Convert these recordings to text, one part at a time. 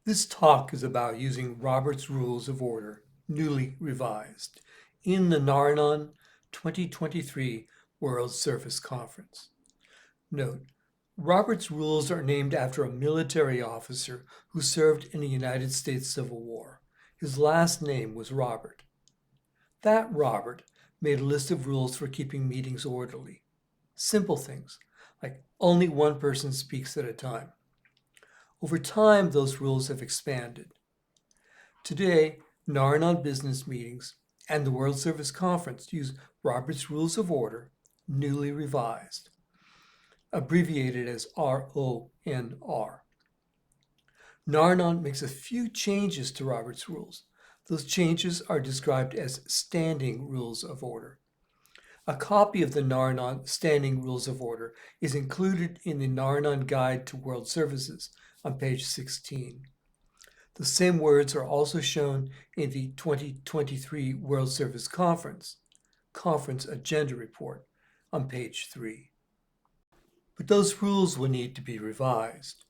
This talk is about using Robert's Rules of Order, newly revised, in the Nar-Anon 2023 World Service Conference. Note, Robert's Rules are named after a military officer who served in the United States Civil War. His last name was Robert. That Robert made a list of rules for keeping meetings orderly. Simple things, like only one person speaks at a time. Over time, those rules have expanded. Today, Nar-Anon business meetings and the World Service Conference use Robert's Rules of Order, newly revised, abbreviated as RONR. Nar-Anon makes a few changes to Robert's Rules. Those changes are described as Standing Rules of Order. A copy of the Nar-Anon Standing Rules of Order is included in the Nar-Anon Guide to World Services on page 16. The same words are also shown in the 2023 World Service Conference Agenda Report on page 3. But those rules will need to be revised.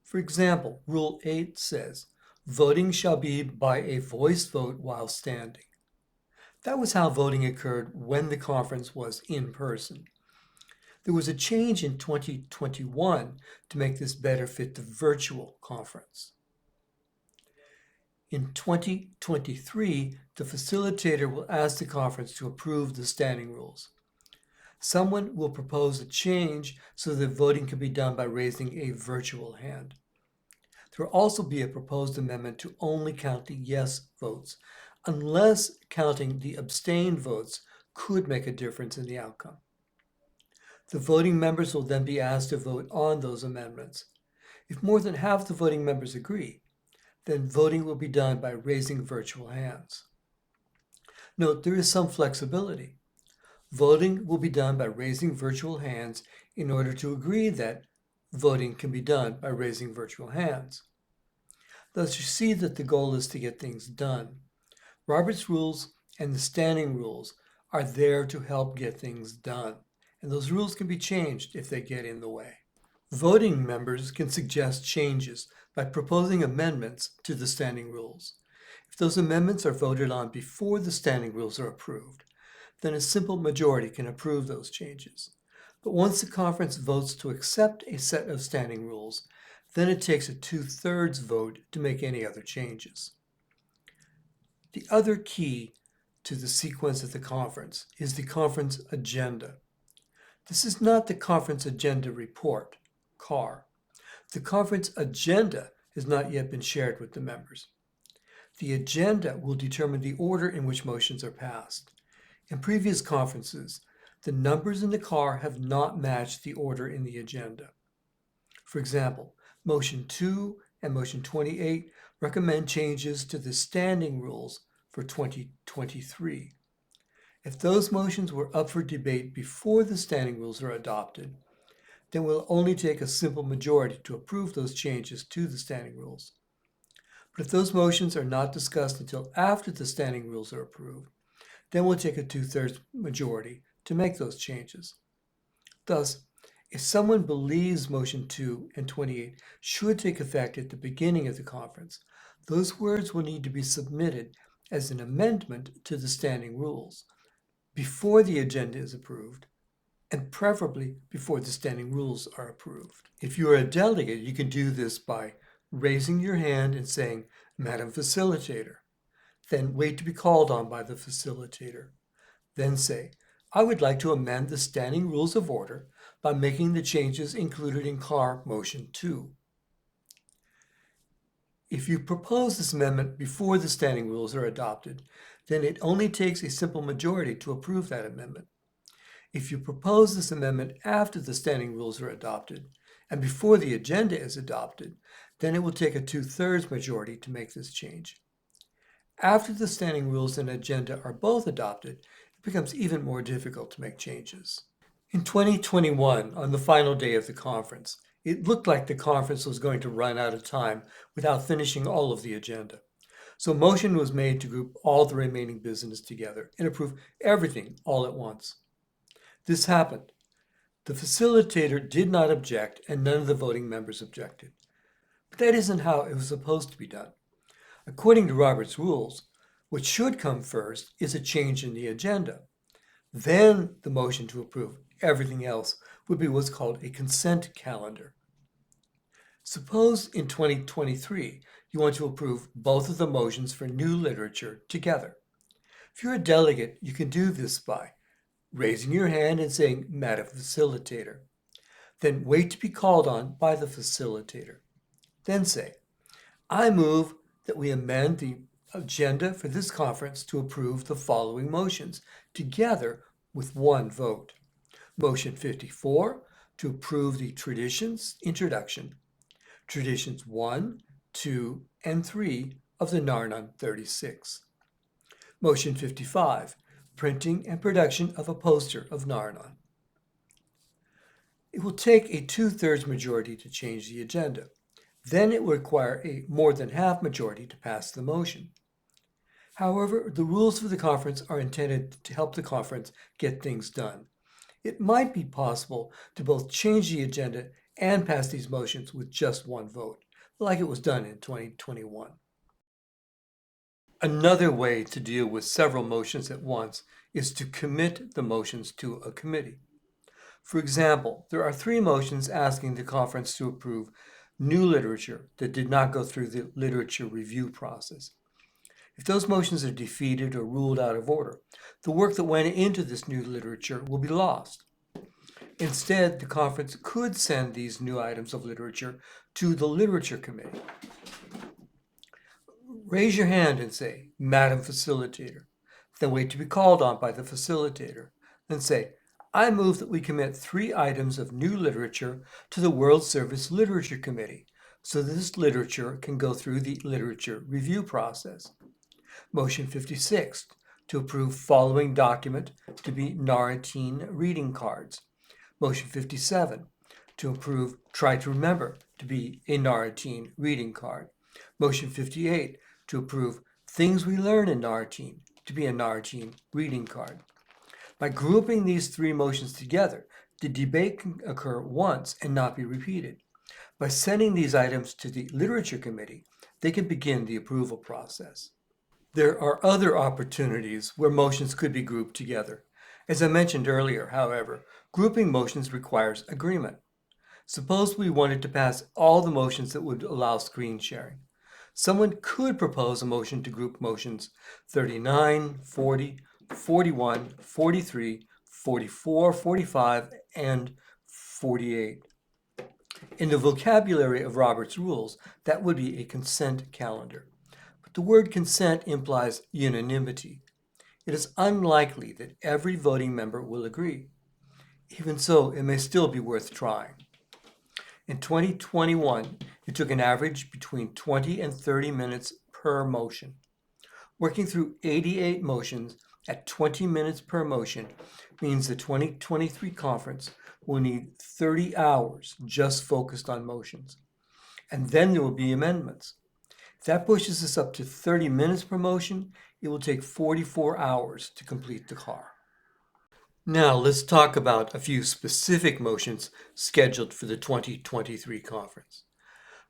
For example, Rule 8 says, voting shall be by a voice vote while standing. That was how voting occurred when the conference was in person. There was a change in 2021 to make this better fit the virtual conference. In 2023, the facilitator will ask the conference to approve the standing rules. Someone will propose a change so that voting can be done by raising a virtual hand. There will also be a proposed amendment to only count the yes votes, unless counting the abstain votes could make a difference in the outcome. The voting members will then be asked to vote on those amendments. If more than half the voting members agree, then voting will be done by raising virtual hands. Note, there is some flexibility. Voting will be done by raising virtual hands in order to agree that voting can be done by raising virtual hands. Thus, you see that the goal is to get things done. Robert's Rules and the Standing Rules are there to help get things done, and those rules can be changed if they get in the way. Voting members can suggest changes by proposing amendments to the standing rules. If those amendments are voted on before the standing rules are approved, then a simple majority can approve those changes. But once the conference votes to accept a set of standing rules, then it takes a 2/3 vote to make any other changes. The other key to the sequence of the conference is the conference agenda. This is not the conference agenda report, CAR. The conference agenda has not yet been shared with the members. The agenda will determine the order in which motions are passed. In previous conferences, the numbers in the CAR have not matched the order in the agenda. For example, Motion 2 and Motion 28 recommend changes to the standing rules for 2023. If those motions were up for debate before the standing rules are adopted, then it will only take a simple majority to approve those changes to the standing rules. But if those motions are not discussed until after the standing rules are approved, then we'll take a 2/3 majority to make those changes. Thus, if someone believes Motion 2 and 28 should take effect at the beginning of the conference, those words will need to be submitted as an amendment to the standing rules before the agenda is approved, and preferably before the standing rules are approved. If you are a delegate, you can do this by raising your hand and saying, "Madam Facilitator." Then wait to be called on by the facilitator. Then say, "I would like to amend the standing rules of order by making the changes included in CAR Motion 2. If you propose this amendment before the standing rules are adopted, then it only takes a simple majority to approve that amendment. If you propose this amendment after the standing rules are adopted and before the agenda is adopted, then it will take a 2/3 majority to make this change. After the standing rules and agenda are both adopted, it becomes even more difficult to make changes. In 2021, on the final day of the conference, it looked like the conference was going to run out of time without finishing all of the agenda. So a motion was made to group all the remaining business together and approve everything all at once. This happened. The facilitator did not object, and none of the voting members objected. But that isn't how it was supposed to be done. According to Robert's rules, what should come first is a change in the agenda. Then the motion to approve everything else would be what's called a consent calendar. Suppose in 2023 you want to approve both of the motions for new literature together. If you're a delegate, you can do this by raising your hand and saying, "Madam Facilitator." Then wait to be called on by the facilitator. Then say, "I move that we amend the agenda for this conference to approve the following motions together with one vote. Motion 54, to approve the traditions introduction, traditions 1, 2, and 3 of the Nar-Anon 36. Motion 55, printing and production of a poster of Nar-Anon. It will take a 2/3 majority to change the agenda. Then it will require a more than half majority to pass the motion. However, the rules for the conference are intended to help the conference get things done. It might be possible to both change the agenda and pass these motions with just one vote, like it was done in 2021. Another way to deal with several motions at once is to commit the motions to a committee. For example, there are 3 motions asking the conference to approve new literature that did not go through the literature review process. If those motions are defeated or ruled out of order, the work that went into this new literature will be lost. Instead, the conference could send these new items of literature to the Literature Committee. Raise your hand and say, "Madam Facilitator." Then wait to be called on by the facilitator. Then say, "I move that we commit 3 items of new literature to the World Service Literature Committee so that this literature can go through the literature review process." Motion 56, to approve following document to be Nar-Anon reading cards. Motion 57, to approve Try to Remember to be a Nar-Anon reading card. Motion 58, to approve Things We Learn in Nar-Anon to be a Nar-Anon reading card. By grouping these 3 motions together, the debate can occur once and not be repeated. By sending these items to the Literature Committee, they can begin the approval process. There are other opportunities where motions could be grouped together. As I mentioned earlier, however, grouping motions requires agreement. Suppose we wanted to pass all the motions that would allow screen sharing. Someone could propose a motion to group motions 39, 40, 41, 43, 44, 45, and 48. In the vocabulary of Robert's rules, that would be a consent calendar. But the word consent implies unanimity. It is unlikely that every voting member will agree. Even so, it may still be worth trying. In 2021, it took an average between 20 and 30 minutes per motion. Working through 88 motions at 20 minutes per motion means the 2023 conference will need 30 hours just focused on motions. And then there will be amendments. If that pushes us up to 30 minutes per motion, it will take 44 hours to complete the CAR. Now let's talk about a few specific motions scheduled for the 2023 conference.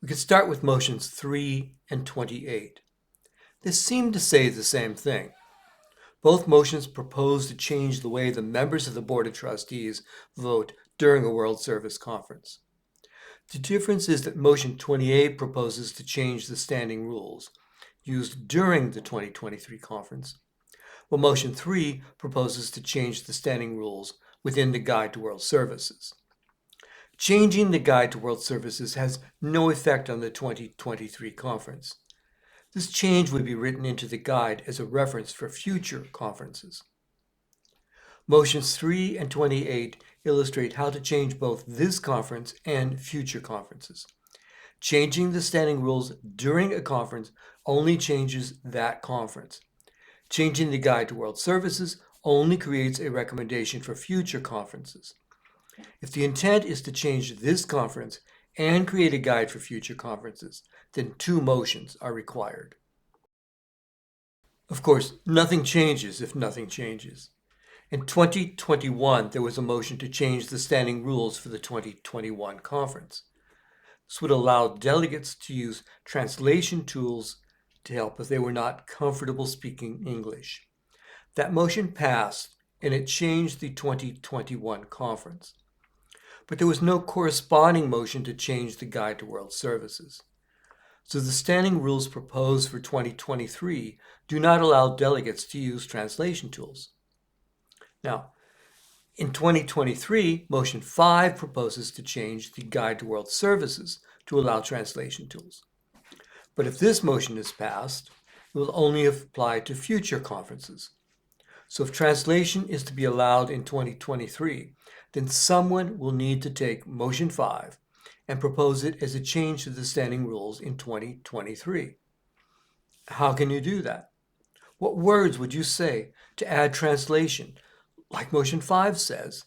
We could start with motions 3 and 28. They seem to say the same thing. Both motions propose to change the way the members of the Board of Trustees vote during a World Service Conference. The difference is that motion 28 proposes to change the standing rules used during the 2023 conference, while motion 3 proposes to change the standing rules within the Guide to World Services. Changing the Guide to World Services has no effect on the 2023 conference. This change would be written into the guide as a reference for future conferences. Motions 3 and 28 illustrate how to change both this conference and future conferences. Changing the standing rules during a conference only changes that conference. Changing the Guide to World Services only creates a recommendation for future conferences. If the intent is to change this conference and create a guide for future conferences, then 2 motions are required. Of course, nothing changes if nothing changes. In 2021, there was a motion to change the standing rules for the 2021 conference. This would allow delegates to use translation tools to help if they were not comfortable speaking English. That motion passed, and it changed the 2021 conference. But there was no corresponding motion to change the Guide to World Services. So the standing rules proposed for 2023 do not allow delegates to use translation tools. Now, in 2023, Motion 5 proposes to change the Guide to World Services to allow translation tools. But if this motion is passed, it will only apply to future conferences. So if translation is to be allowed in 2023, then someone will need to take Motion 5 and propose it as a change to the standing rules in 2023. How can you do that? What words would you say to add translation, like Motion 5 says,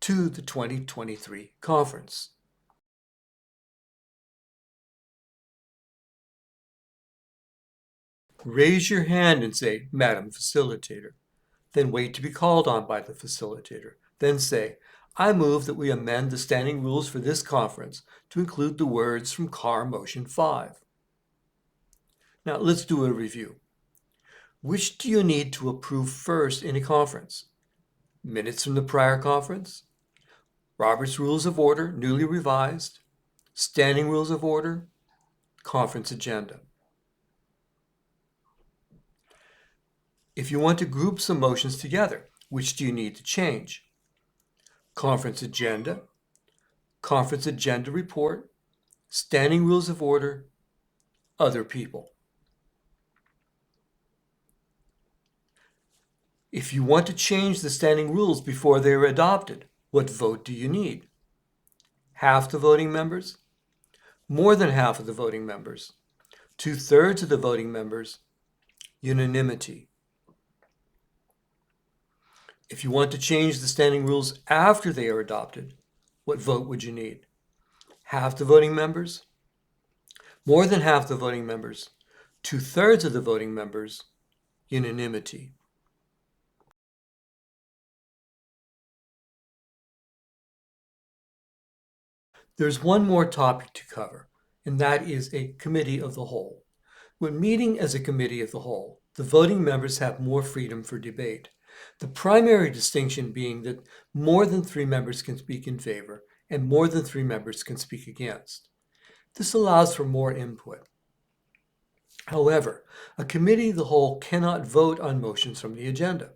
to the 2023 conference? Raise your hand and say, Madam Facilitator. Then wait to be called on by the facilitator. Then say, I move that we amend the standing rules for this conference to include the words from CAR Motion 5. Now let's do a review. Which do you need to approve first in a conference? Minutes from the prior conference? Robert's Rules of Order, newly revised? Standing Rules of Order? Conference agenda. If you want to group some motions together, which do you need to change? Conference agenda, conference agenda report, standing rules of order, other people. If you want to change the standing rules before they are adopted, what vote do you need? Half the voting members? More than half of the voting members? 2/3 of the voting members? Unanimity. If you want to change the standing rules after they are adopted, what vote would you need? Half the voting members? More than half the voting members? 2/3 of the voting members? Unanimity. There's one more topic to cover, and that is a committee of the whole. When meeting as a committee of the whole, the voting members have more freedom for debate. The primary distinction being that more than 3 members can speak in favor and more than 3 members can speak against. This allows for more input. However, a committee of the whole cannot vote on motions from the agenda.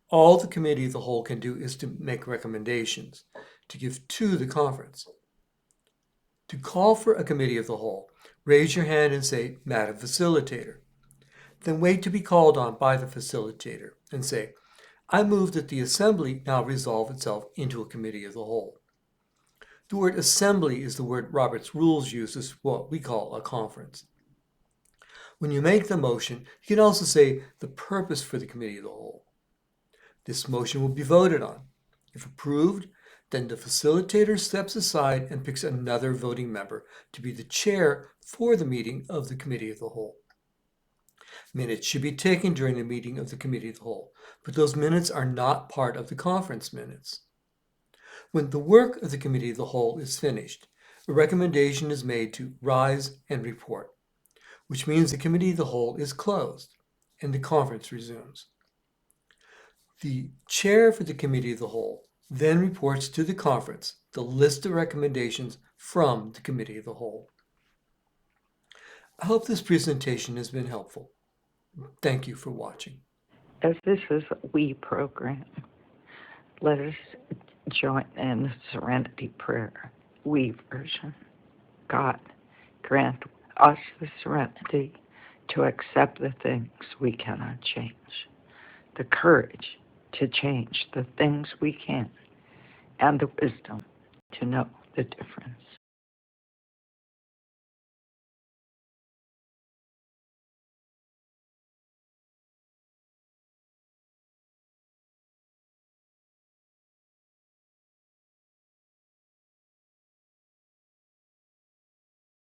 All the committee of the whole can do is to make recommendations to give to the conference. To call for a committee of the whole, raise your hand and say, Madam Facilitator. Then wait to be called on by the facilitator and say, I move that the assembly now resolve itself into a committee of the whole. The word assembly is the word Robert's Rules uses what we call a conference. When you make the motion, you can also say the purpose for the committee of the whole. This motion will be voted on. If approved, then the facilitator steps aside and picks another voting member to be the chair for the meeting of the committee of the whole. Minutes should be taken during the meeting of the committee of the whole, but those minutes are not part of the conference minutes. When the work of the committee of the whole is finished, a recommendation is made to rise and report, which means the committee of the whole is closed and the conference resumes. The chair for the committee of the whole then reports to the conference the list of recommendations from the committee of the whole. I hope this presentation has been helpful. Thank you for watching. As this is a we program, let us join in the serenity prayer, we version. God, grant us the serenity to accept the things we cannot change, the courage to change the things we can, and the wisdom to know the difference.